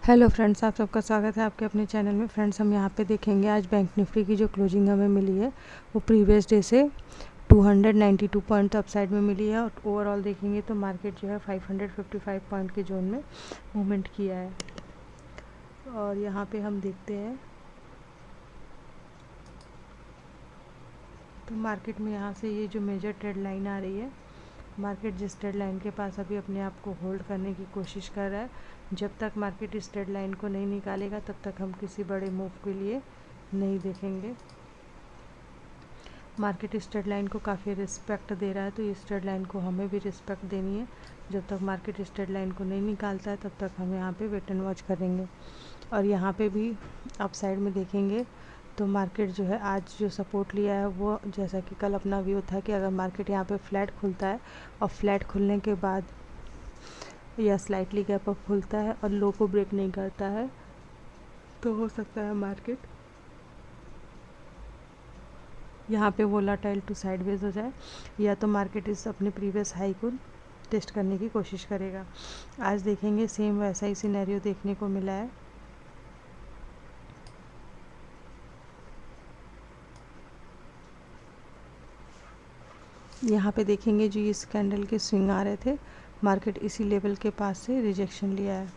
Hello friends, आप सबका स्वागत है आपके अपने चैनल में। फ्रेंड्स, हम यहाँ पे देखेंगे आज बैंक निफ्टी की जो क्लोजिंग हमें मिली है वो प्रीवियस डे से 292 पॉइंट अपसाइड में मिली है। और ओवरऑल देखेंगे तो मार्केट जो है 555 पॉइंट के जोन में मूवमेंट किया है। और यहाँ पे हम देखते हैं तो मार्केट में यहाँ से ये जो मेजर ट्रेड लाइन आ रही है, मार्केट जिस ट्रेड लाइन के पास अभी अपने आप को होल्ड करने की कोशिश कर रहा है, जब तक मार्केट इस ट्रेड लाइन को नहीं निकालेगा तब तक हम किसी बड़े मूव के लिए नहीं देखेंगे। मार्केट इस ट्रेड लाइन को काफ़ी रिस्पेक्ट दे रहा है, तो इस ट्रेड लाइन को हमें भी रिस्पेक्ट देनी है। जब तक मार्केट इस ट्रेड लाइन को नहीं निकालता है तब तक हम यहाँ पे वेट एंड वॉच करेंगे। और यहाँ पे भी अप साइड में देखेंगे तो मार्केट जो है आज जो सपोर्ट लिया है वो, जैसा कि कल अपना व्यू था कि अगर मार्केट यहाँ पे फ्लैट खुलता है और फ्लैट खुलने के बाद या स्लाइटली गैप अप खुलता है और लो को ब्रेक नहीं करता है तो हो सकता है मार्केट यहाँ पे वोलाटाइल टू साइडवेज हो जाए, या तो मार्केट इस अपने प्रीवियस हाई को टेस्ट करने की कोशिश करेगा। आज देखेंगे सेम वैसा ही सिनेरियो देखने को मिला है। यहाँ पे देखेंगे जो इस कैंडल के स्विंग आ रहे थे, मार्केट इसी लेवल के पास से रिजेक्शन लिया है।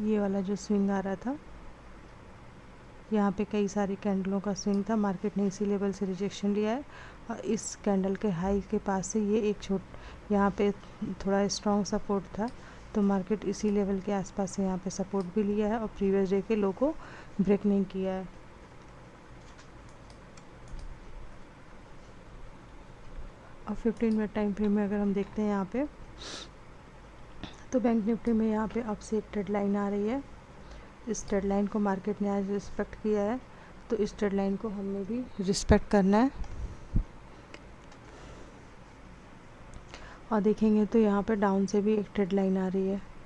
ये वाला जो स्विंग आ रहा था, यहाँ पे कई सारे कैंडलों का स्विंग था, मार्केट ने इसी लेवल से रिजेक्शन लिया है। और इस कैंडल के हाई के पास से ये एक यहाँ पे थोड़ा स्ट्रॉन्ग सपोर्ट था, तो मार्केट इसी लेवल के आसपास से यहाँ पे सपोर्ट भी लिया है और प्रीवियस डे के लो को ब्रेक नहीं किया है। और 15 मिनट टाइम फ्रेम में अगर हम देखते हैं यहाँ पे, तो बैंक निफ्टी में यहाँ पे अब से एक ट्रेड लाइन आ रही है। इस ट्रेड लाइन को मार्केट ने आज रिस्पेक्ट किया है, तो इस ट्रेड लाइन को हमें भी रिस्पेक्ट करना है। और देखेंगे तो यहाँ पे डाउन से भी एक ट्रेड लाइन आ रही है।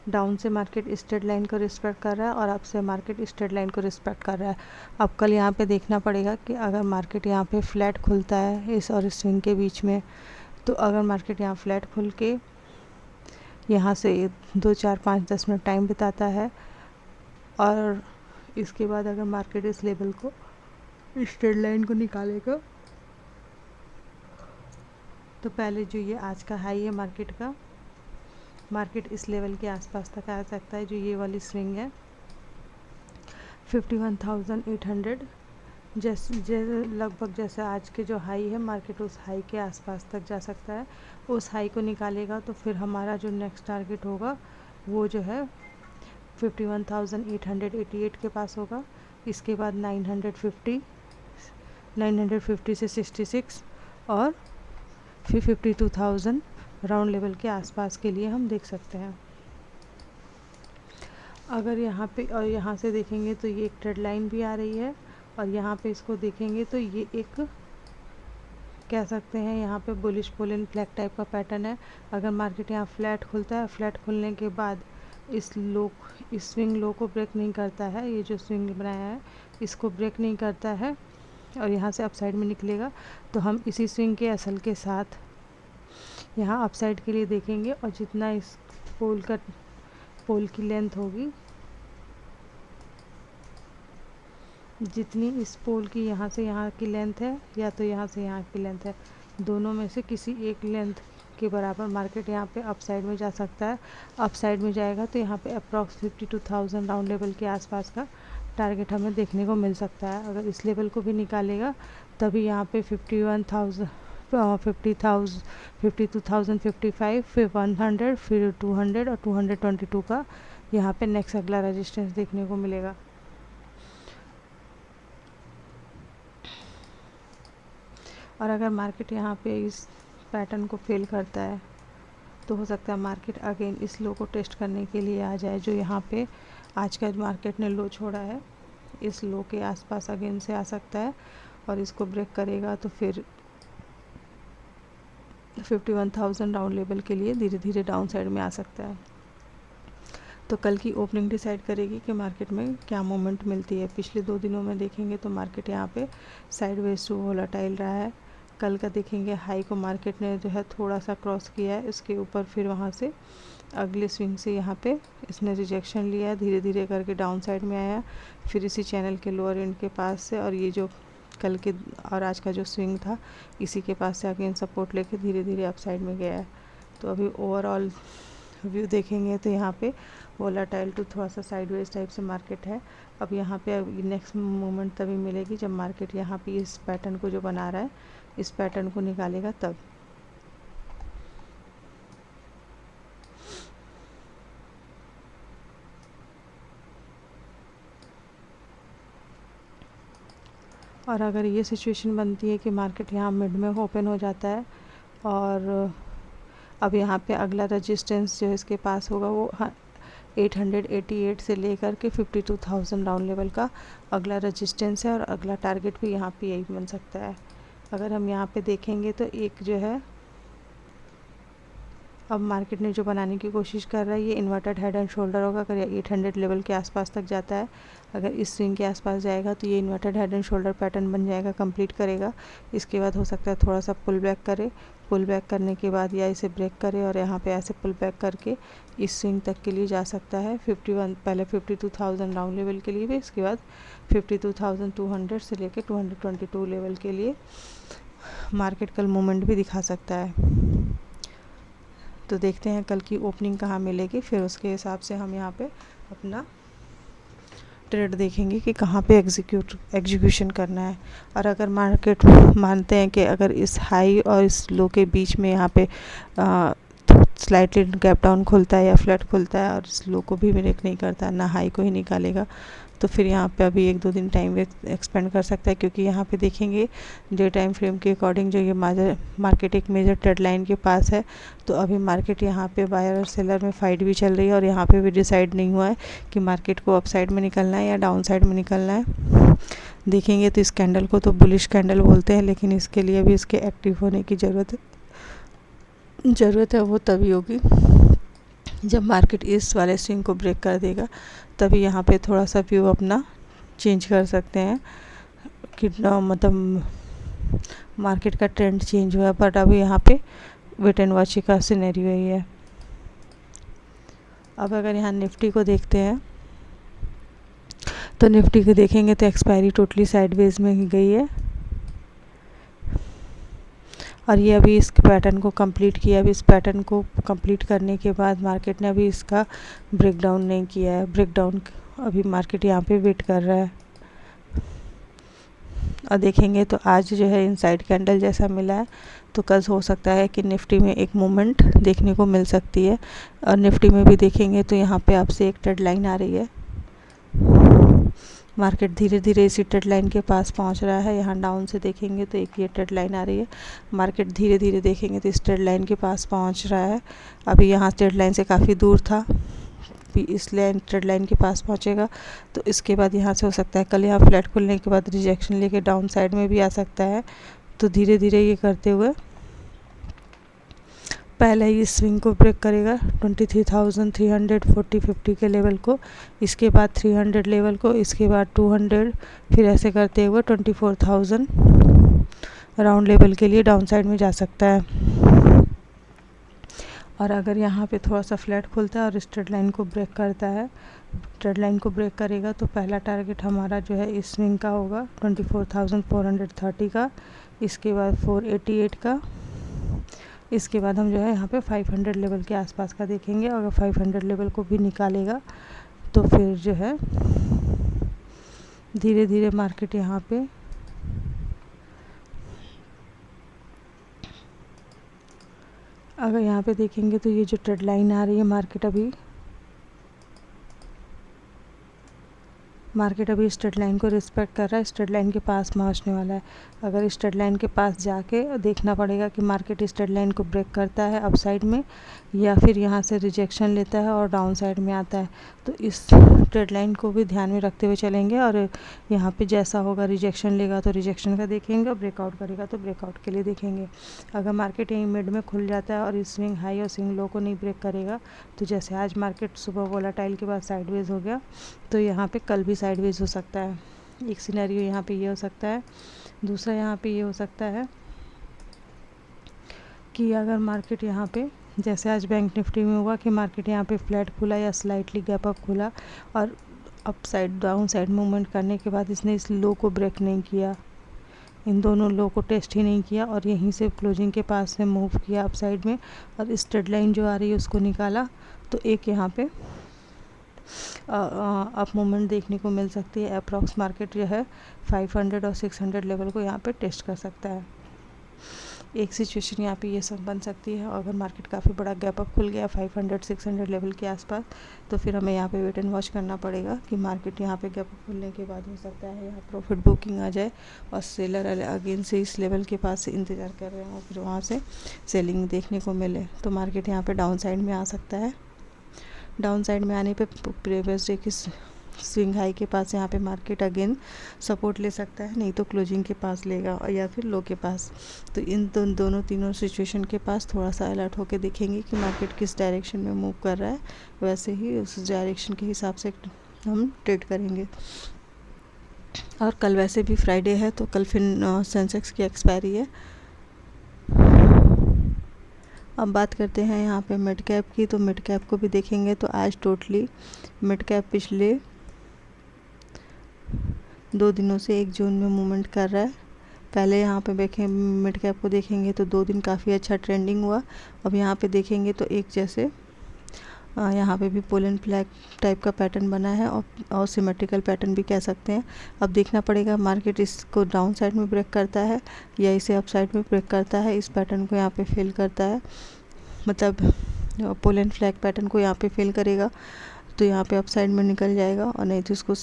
डाउन से मार्केट इस ट्रेड लाइन को रिस्पेक्ट कर रहा है और अब से मार्केट इस ट्रेड लाइन को रिस्पेक्ट कर रहा है। अब कल यहाँ पे देखना पड़ेगा कि अगर मार्केट यहाँ पे फ्लैट खुलता है इस और इस स्विंग के बीच में, तो अगर मार्केट यहाँ फ्लैट खुल के यहाँ से 2 4 5 10 मिनट टाइम बिताता है और इसके बाद अगर मार्केट इस लेवल को, इस ट्रेड लाइन को निकालेगा, तो पहले जो ये आज का हाई है मार्केट का, मार्केट इस लेवल के आसपास तक आ सकता है। जो ये वाली स्विंग है 51,800, जैसे लगभग जैसे आज के जो हाई है, मार्केट उस हाई के आसपास तक जा सकता है। उस हाई को निकालेगा तो फिर हमारा जो नेक्स्ट टारगेट होगा वो जो है 51,888 के पास होगा। इसके बाद 950 से 66 और फिर 52,000 राउंड लेवल के आसपास के लिए हम देख सकते हैं। अगर यहाँ पे और यहाँ से देखेंगे तो ये एक ट्रेड लाइन भी आ रही है, और यहाँ पे इसको देखेंगे तो ये एक कह सकते हैं यहाँ पे बुलिश पुल इन फ्लैग टाइप का पैटर्न है। अगर मार्केट यहाँ फ्लैट खुलता है, फ्लैट खुलने के बाद इस स्विंग लो को ब्रेक नहीं करता है, ये जो स्विंग बनाया है इसको ब्रेक नहीं करता है और यहाँ से अपसाइड में निकलेगा, तो हम इसी स्विंग के असल के साथ यहाँ अपसाइड के लिए देखेंगे। और जितना इस पोल की लेंथ होगी, जितनी इस पोल की यहाँ से यहाँ की लेंथ है या तो यहाँ से यहाँ की लेंथ है, दोनों में से किसी एक लेंथ के बराबर मार्केट यहाँ पे अप साइड में जा सकता है। अप साइड में जाएगा तो यहाँ पे अप्रॉक्स 52,000 राउंड लेवल के आसपास का टारगेट हमें देखने को मिल सकता है। अगर इस लेवल को भी निकालेगा तभी यहाँ पे 51,000 50,000 52,055 फिर 100 फिर 200 और 222 का यहाँ पे नेक्स्ट अगला रेजिस्टेंस देखने को मिलेगा। और अगर मार्केट यहाँ पे इस पैटर्न को फेल करता है तो हो सकता है मार्केट अगेन इस लो को टेस्ट करने के लिए आ जाए, जो यहाँ पे आज का मार्केट ने लो छोड़ा है, इस लो के आसपास अगेन से आ सकता है और इसको ब्रेक करेगा तो फिर 51,000 राउंड लेवल के लिए धीरे धीरे डाउन साइड में आ सकता है। तो कल की ओपनिंग डिसाइड करेगी कि मार्केट में क्या मूवमेंट मिलती है। पिछले 2 दिनों में देखेंगे तो मार्केट यहाँ पे साइडवेज टू वोलेटाइल रहा है, कल का देखेंगे हाई को मार्केट ने जो है थोड़ा सा क्रॉस किया है, इसके ऊपर फिर वहाँ से अगले स्विंग से यहाँ पे इसने रिजेक्शन लिया, धीरे धीरे करके डाउन साइड में आया, फिर इसी चैनल के लोअर एंड के पास से और ये जो कल के और आज का जो स्विंग था इसी के पास से आके इन सपोर्ट लेके धीरे धीरे अप साइड में गया है। तो अभी ओवरऑल व्यू देखेंगे तो यहाँ पे वोलाटाइल टू थोड़ा सा साइडवेज टाइप से मार्केट है। अब यहाँ पे नेक्स्ट मूवमेंट तभी मिलेगी जब मार्केट यहाँ पे इस पैटर्न को जो बना रहा है इस पैटर्न को निकालेगा तब। और अगर ये सिचुएशन बनती है कि मार्केट यहाँ मिड में ओपन हो जाता है और अब यहाँ पे अगला रेजिस्टेंस जो इसके पास होगा वो 888 से लेकर के 52,000 राउंड लेवल का अगला रेजिस्टेंस है और अगला टारगेट भी यहाँ पे यही बन सकता है। अगर हम यहाँ पे देखेंगे तो एक जो है अब मार्केट ने जो बनाने की कोशिश कर रहा है ये इन्वर्टेड हेड एंड शोल्डर होगा। अगर 800 लेवल के आसपास तक जाता है, अगर इस स्विंग के आसपास जाएगा तो ये inverted head and shoulder pattern बन जाएगा, कंप्लीट करेगा। इसके बाद हो सकता है थोड़ा सा पुल बैक करे, पुल बैक करने के बाद या इसे ब्रेक करे और यहाँ पे ऐसे पुल बैक करके इस स्विंग तक के लिए जा सकता है 51, पहले 52,000 राउंड लेवल के लिए भी, इसके बाद 52,200 से लेकर 222 लेवल के लिए मार्केट कल मूवमेंट भी दिखा सकता है। तो देखते हैं कल की ओपनिंग कहाँ मिलेगी, फिर उसके हिसाब से हम यहाँ पे अपना ट्रेड देखेंगे कि कहाँ पे एग्जीक्यूशन करना है। और अगर मार्केट मानते हैं कि अगर इस हाई और इस लो के बीच में यहाँ पे स्लाइटली गैप डाउन खुलता है या फ्लैट खुलता है और इस लो को भी ब्रेक नहीं करता, ना हाई को ही निकालेगा, तो फिर यहाँ पे अभी 1-2 दिन टाइम एक्सपेंड कर सकता है। क्योंकि यहाँ पे देखेंगे डे टाइम फ्रेम के अकॉर्डिंग जो ये मार्केट एक मेजर ट्रेड लाइन के पास है, तो अभी मार्केट यहाँ पे बायर और सेलर में फाइट भी चल रही है और यहाँ पे भी डिसाइड नहीं हुआ है कि मार्केट को अप साइड में निकलना है या डाउन साइड में निकलना है। देखेंगे तो इस कैंडल को तो बुलिश कैंडल बोलते हैं, लेकिन इसके लिए भी इसके एक्टिव होने की ज़रूरत है। वो तभी होगी जब मार्केट इस वाले स्विंग को ब्रेक कर देगा, तभी यहाँ पे थोड़ा सा व्यू अपना चेंज कर सकते हैं कि मतलब मार्केट का ट्रेंड चेंज हुआ है। बट अभी यहाँ पे वेट एंड वॉच का सिनेरियो ही है। अब अगर यहाँ निफ्टी को देखते हैं तो निफ्टी को देखेंगे तो एक्सपायरी टोटली साइडवेज में ही गई है और ये अभी इस पैटर्न को कंप्लीट किया। अभी इस पैटर्न को कंप्लीट करने के बाद मार्केट ने अभी इसका ब्रेक डाउन नहीं किया है। ब्रेक डाउन अभी मार्केट यहाँ पे वेट कर रहा है। और देखेंगे तो आज जो है इनसाइड कैंडल जैसा मिला है, तो कल हो सकता है कि निफ्टी में एक मूवमेंट देखने को मिल सकती है। और निफ्टी में भी देखेंगे तो यहाँ पे आपसे एक ट्रेड लाइन आ रही है, मार्केट धीरे धीरे इसी ट्रेड लाइन के पास पहुंच रहा है। यहाँ डाउन से देखेंगे तो एक ये ट्रेड लाइन आ रही है, मार्केट धीरे धीरे देखेंगे तो इस ट्रेड लाइन के पास पहुंच रहा है। अभी यहाँ ट्रेड लाइन से काफ़ी दूर था, इस ट्रेड लाइन के पास पहुंचेगा तो इसके बाद यहाँ से हो सकता है कल यहाँ फ्लैट खुलने के बाद रिजेक्शन लेके डाउन साइड में भी आ सकता है। तो धीरे धीरे ये करते हुए पहले ही स्विंग को ब्रेक करेगा 23,340-50 के लेवल को, इसके बाद 300 लेवल को, इसके बाद 200, फिर ऐसे करते हुए 24,000 राउंड लेवल के लिए डाउन साइड में जा सकता है। और अगर यहाँ पे थोड़ा सा फ्लैट खुलता है और इस ट्रेड लाइन को ब्रेक करता है, ट्रेड लाइन को ब्रेक करेगा तो पहला टारगेट हमारा जो है इस स्विंग का होगा 24,430 का, इसके बाद 488 का, इसके बाद हम जो है यहाँ पे 500 लेवल के आसपास का देखेंगे। अगर 500 लेवल को भी निकालेगा तो फिर जो है धीरे धीरे मार्केट यहाँ पे अगर यहाँ पे देखेंगे तो ये जो ट्रेड लाइन आ रही है मार्केट अभी इस ट्रेड लाइन को रिस्पेक्ट कर रहा है, इस ट्रेड लाइन के पास पहुँचने वाला है। अगर इस ट्रेड लाइन के पास जाके देखना पड़ेगा कि मार्केट इस ट्रेड लाइन को ब्रेक करता है अप साइड में या फिर यहाँ से रिजेक्शन लेता है और डाउन साइड में आता है। तो इस ट्रेड लाइन को भी ध्यान में रखते हुए चलेंगे और यहाँ पे जैसा होगा रिजेक्शन लेगा तो रिजेक्शन का देखेंगे और ब्रेकआउट करेगा तो ब्रेकआउट के लिए देखेंगे। अगर मार्केट यहीं मिड में खुल जाता है और इस स्विंग हाई और स्विंग लो को नहीं ब्रेक करेगा, तो जैसे आज मार्केट सुबह वोलेटाइल के बाद साइडवेज हो गया, तो यहाँ पे कल भी साइडवेज हो सकता है। एक सिनेरियो यहाँ पे ये हो सकता है, दूसरा यहाँ पे ये हो सकता है कि अगर मार्केट यहाँ पे जैसे आज बैंक निफ्टी में हुआ कि मार्केट यहाँ पे फ्लैट खुला या स्लाइटली गैप अप खुला और up side down side movement करने के बाद इसने इस लो को ब्रेक नहीं किया, इन दोनों लो को टेस्ट ही नहीं किया और यहीं से क्लोजिंग के पास से मूव किया अप साइड में और इस ट्रेड लाइन जो आ रही है उसको निकाला, तो एक यहाँ पे अप मूवमेंट देखने को मिल सकती है। अप्रॉक्स मार्केट जो है 500 और 600 लेवल को यहाँ पे टेस्ट कर सकता है। एक सिचुएशन यहाँ पे ये सब बन सकती है। अगर मार्केट काफ़ी बड़ा गैप अप खुल गया 500-600 लेवल के आसपास, तो फिर हमें यहाँ पे वेट एंड वॉच करना पड़ेगा कि मार्केट यहाँ पे गैप अप खुलने के बाद हो सकता है यहाँ प्रॉफिट बुकिंग आ जाए और सेलर अगेन से इस लेवल के पास से इंतज़ार कर रहे हैं और फिर वहाँ से सेलिंग देखने को मिले, तो मार्केट यहाँ पर डाउन साइड में आ सकता है। डाउन साइड में आने पे प्रीवियस डे की स्विंग हाई के पास यहाँ पे मार्केट अगेन सपोर्ट ले सकता है, नहीं तो क्लोजिंग के पास लेगा और या फिर लो के पास। तो इन दोनों तीनों सिचुएशन के पास थोड़ा सा अलर्ट होकर देखेंगे कि मार्केट किस डायरेक्शन में मूव कर रहा है, वैसे ही उस डायरेक्शन के हिसाब से हम ट्रेड करेंगे। और कल वैसे भी फ्राइडे है, तो कल फिर सेंसेक्स की एक्सपायरी है। अब बात करते हैं यहाँ पे मिड कैप की, तो मिड कैप को भी देखेंगे तो आज टोटली मिड कैप पिछले 2 दिनों से 1 जोन में मूवमेंट कर रहा है। पहले यहाँ पे देखें मिड कैप को देखेंगे तो 2 दिन काफ़ी अच्छा ट्रेंडिंग हुआ। अब यहाँ पे देखेंगे तो एक जैसे यहाँ पे भी पोलन फ्लैग टाइप का पैटर्न बना है और सिमेट्रिकल पैटर्न भी कह सकते हैं। अब देखना पड़ेगा मार्केट इसको डाउन साइड में ब्रेक करता है या इसे अप साइड में ब्रेक करता है। इस पैटर्न को यहाँ पे फेल करता है, मतलब पोलन फ्लैग पैटर्न को यहाँ पे फेल करेगा तो यहाँ पे अप साइड में निकल जाएगा, और नहीं तो इसको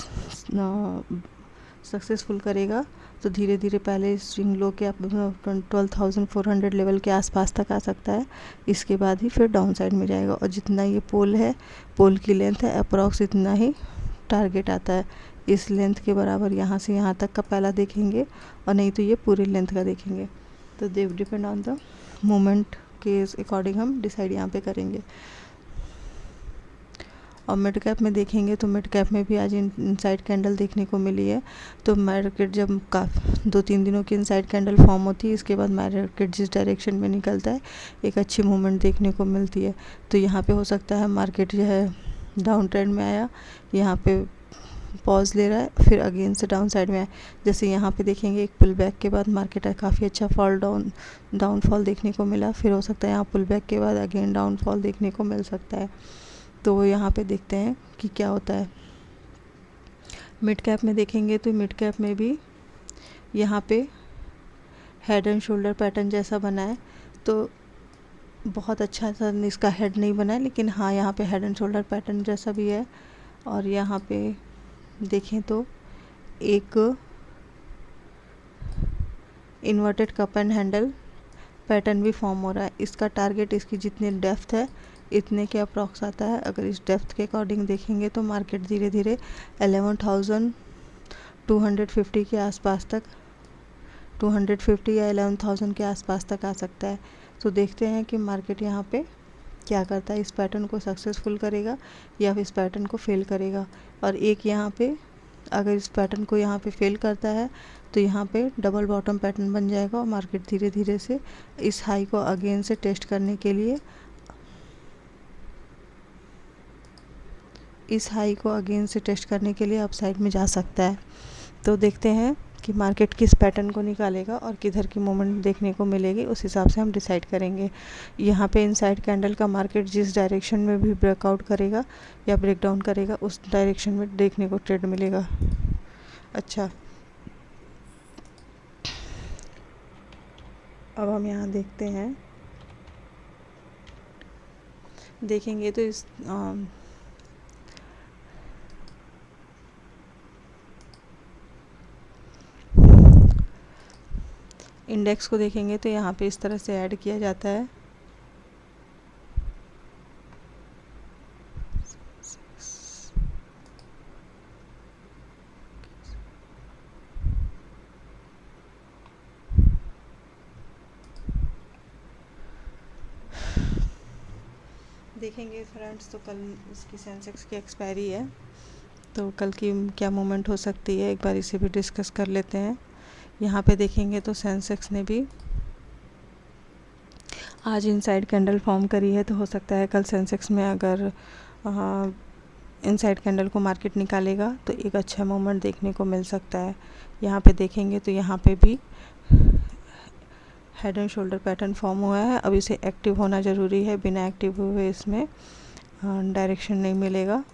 सक्सेसफुल करेगा तो धीरे धीरे पहले स्विंग लो के 12,400 लेवल के आसपास तक आ सकता है। इसके बाद ही फिर डाउन साइड में जाएगा और जितना ये पोल है, पोल की लेंथ है अप्रॉक्स इतना ही टारगेट आता है। इस लेंथ के बराबर यहाँ से यहाँ तक का पहला देखेंगे और नहीं तो ये पूरी लेंथ का देखेंगे। तो they depend on the moment के अकॉर्डिंग हम डिसाइड यहाँ पे करेंगे। और मिड कैप में देखेंगे तो मिड कैप में भी आज इनसाइड कैंडल देखने को मिली है। तो मार्केट जब 2-3 दिनों की इनसाइड कैंडल फॉर्म होती है, इसके बाद मार्केट जिस डायरेक्शन में निकलता है एक अच्छी मूवमेंट देखने को मिलती है। तो यहाँ पे हो सकता है मार्केट जो है डाउन ट्रेंड में आया, यहाँ पे पॉज ले रहा है, फिर अगेन से डाउन साइड में आया। जैसे यहाँ पे देखेंगे एक पुल बैक के बाद मार्केट काफ़ी अच्छा डाउनफॉल देखने को मिला, फिर हो सकता है यहाँ पुल बैक के बाद अगेन डाउनफॉल देखने को मिल सकता है। तो यहाँ पे देखते हैं कि क्या होता है। मिड कैप में देखेंगे तो मिड कैप में भी यहाँ पे हेड एंड शोल्डर पैटर्न जैसा बना है, तो बहुत अच्छा सा इसका हेड नहीं बना है, लेकिन हाँ यहाँ पे हेड एंड शोल्डर पैटर्न जैसा भी है। और यहाँ पे देखें तो एक inverted cup and handle pattern भी फॉर्म हो रहा है। इसका टारगेट इसकी जितनी डेप्थ है इतने के अप्रॉक्स आता है। अगर इस डेप्थ के अकॉर्डिंग देखेंगे तो मार्केट धीरे धीरे 11,250 के आसपास तक 250 या 11,000 के आसपास तक आ सकता है। तो देखते हैं कि मार्केट यहाँ पे क्या करता है, इस पैटर्न को सक्सेसफुल करेगा या फिर इस पैटर्न को फेल करेगा। और एक यहाँ पे अगर इस पैटर्न को यहाँ पे फेल करता है तो यहाँ पे डबल बॉटम पैटर्न बन जाएगा और मार्केट धीरे धीरे से इस हाई को अगेन से टेस्ट करने के लिए अप साइड में जा सकता है। तो देखते हैं कि मार्केट किस पैटर्न को निकालेगा और किधर की मूवमेंट देखने को मिलेगी, उस हिसाब से हम डिसाइड करेंगे। यहाँ पे इनसाइड कैंडल का मार्केट जिस डायरेक्शन में भी ब्रेकआउट करेगा या ब्रेकडाउन करेगा उस डायरेक्शन में देखने को ट्रेड मिलेगा। अच्छा, अब हम यहाँ देखते हैं, देखेंगे तो इस इंडेक्स को देखेंगे तो यहाँ पे इस तरह से ऐड किया जाता है। देखेंगे फ्रेंड्स, तो कल इसकी सेंसेक्स की एक्सपायरी है, तो कल की क्या मूवमेंट हो सकती है एक बार इसे भी डिस्कस कर लेते हैं। यहाँ पे देखेंगे तो सेंसेक्स ने भी आज इनसाइड कैंडल फॉर्म करी है, तो हो सकता है कल सेंसेक्स में अगर इनसाइड कैंडल को मार्केट निकालेगा तो एक अच्छा मूवमेंट देखने को मिल सकता है। यहाँ पे देखेंगे तो यहाँ पे भी head and shoulder pattern form हुआ है। अब इसे एक्टिव होना ज़रूरी है, बिना एक्टिव हुए इसमें डायरेक्शन नहीं मिलेगा।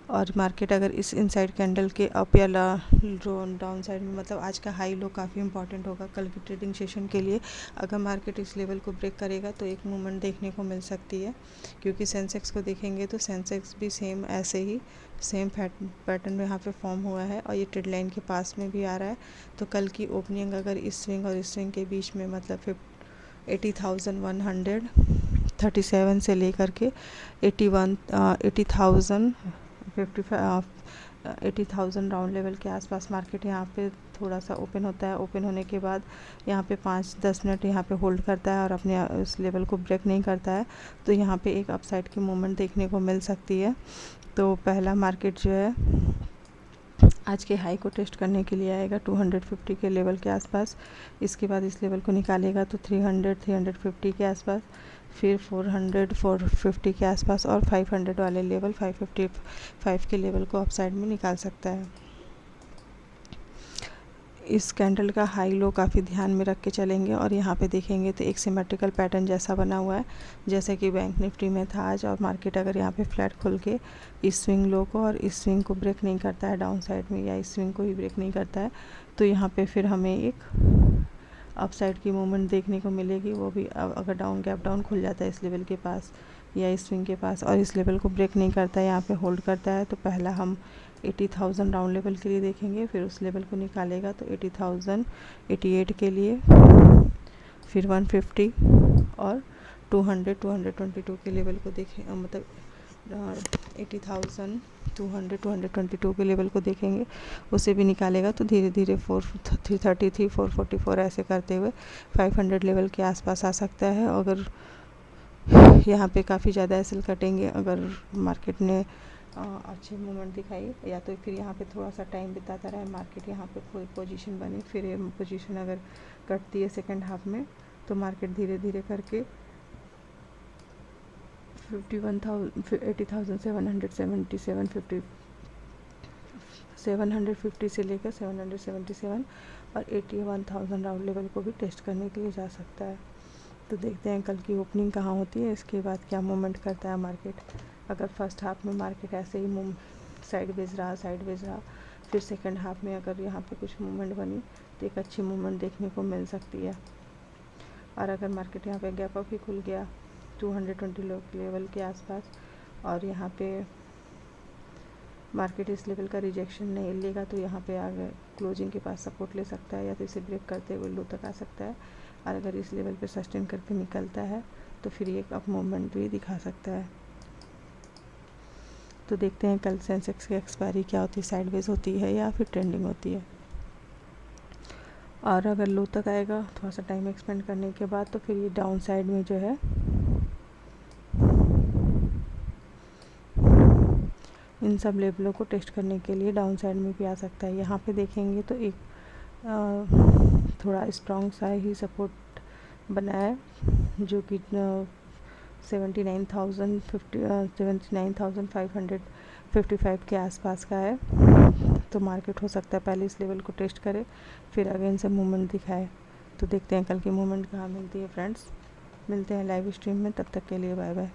और मार्केट अगर इस इनसाइड कैंडल के अप या डाउन साइड में, मतलब आज का हाई लो काफ़ी इंपॉर्टेंट होगा कल की ट्रेडिंग सेशन के लिए। अगर मार्केट इस लेवल को ब्रेक करेगा तो एक मूवमेंट देखने को मिल सकती है, क्योंकि सेंसेक्स को देखेंगे तो सेंसेक्स भी सेम ऐसे ही सेम पैटर्न में यहाँ पे फॉर्म हुआ है और ये ट्रेड लाइन के पास में भी आ रहा है। तो कल की ओपनिंग अगर इस स्विंग और इस स्विंग के बीच में, मतलब 80,137 से लेकर के 80,000 राउंड लेवल के आसपास मार्केट यहाँ पे थोड़ा सा ओपन होता है। ओपन होने के बाद यहाँ पे 5-10 मिनट यहाँ पे होल्ड करता है और अपने उस लेवल को ब्रेक नहीं करता है, तो यहाँ पे एक अपसाइड की मूवमेंट देखने को मिल सकती है। तो पहला मार्केट जो है आज के हाई को टेस्ट करने के लिए आएगा 250 के लेवल के आसपास। इसके बाद इस लेवल को निकालेगा तो 300-350 के आसपास, फिर 400-450 के आसपास और 500 वाले लेवल 555 के लेवल को अपसाइड में निकाल सकता है। इस कैंडल का हाई लो काफ़ी ध्यान में रख के चलेंगे और यहाँ पे देखेंगे तो एक सिमेट्रिकल पैटर्न जैसा बना हुआ है, जैसे कि बैंक निफ्टी में था आज। और मार्केट अगर यहाँ पे फ्लैट खुल के इस स्विंग लो को और इस स्विंग को ब्रेक नहीं करता है डाउन साइड में, या इस स्विंग को ही ब्रेक नहीं करता है, तो यहाँ पे फिर हमें एक अपसाइड की मूवमेंट देखने को मिलेगी। वो भी अगर गैप डाउन खुल जाता है इस लेवल के पास या इस स्विंग के पास और इस लेवल को ब्रेक नहीं करता है, यहाँ पे होल्ड करता है, तो पहला हम 80,000 राउंड लेवल के लिए देखेंगे। फिर उस लेवल को निकालेगा तो 80,088 के लिए, फिर 150 और 222 के लेवल को देखें, मतलब 80,222 के लेवल को देखेंगे, उसे भी निकालेगा तो धीरे धीरे 333, 444 ऐसे करते हुए 500 लेवल के आसपास आ सकता है। अगर यहाँ पे काफ़ी ज़्यादा एसएल कटेंगे अगर मार्केट ने अच्छी मूवमेंट दिखाई, या तो फिर यहाँ पे थोड़ा सा टाइम बिताता रहे मार्केट, यहाँ पे कोई पोजीशन बनी, फिर ये पोजीशन अगर कटती है सेकंड हाफ में, तो मार्केट धीरे धीरे करके 750 से लेकर 777 और 81,000 राउंड लेवल को भी टेस्ट करने के लिए जा सकता है। तो देखते हैं कल की ओपनिंग कहाँ होती है, इसके बाद क्या मूवमेंट करता है मार्केट। अगर फर्स्ट हाफ में मार्केट ऐसे ही साइडवेज रहा, फिर सेकंड हाफ में अगर यहाँ पे कुछ मूवमेंट बनी तो एक अच्छी मूवमेंट देखने को मिल सकती है। और अगर मार्केट यहाँ पे गैप अप ही खुल गया 220 लेवल के आसपास और यहाँ पे मार्केट इस लेवल का रिजेक्शन नहीं लेगा, तो यहाँ पे आगे क्लोजिंग के पास सपोर्ट ले सकता है या तो इसे ब्रेक करते हुए लो तक आ सकता है। और अगर इस लेवल पे सस्टेन करके निकलता है तो फिर ये एक अप मूवमेंट भी दिखा सकता है। तो देखते हैं कल सेंसेक्स की एक्सपायरी क्या होती है, साइडवेज होती है या फिर ट्रेंडिंग होती है। और अगर लो तक आएगा थोड़ा सा टाइम एक्सपेंड करने के बाद, तो फिर ये डाउन साइड में जो है इन सब लेवलों को टेस्ट करने के लिए डाउन साइड में भी आ सकता है। यहाँ पे देखेंगे तो एक थोड़ा स्ट्रॉन्ग सा ही सपोर्ट बना है, जो कि 79,555 के आसपास का है। तो मार्केट हो सकता है पहले इस लेवल को टेस्ट करे, फिर अगेन से मूवमेंट दिखाए। तो देखते हैं कल की मूवमेंट कहाँ मिलती है फ्रेंड्स। मिलते हैं लाइव स्ट्रीम में, तब तक के लिए बाय बाय।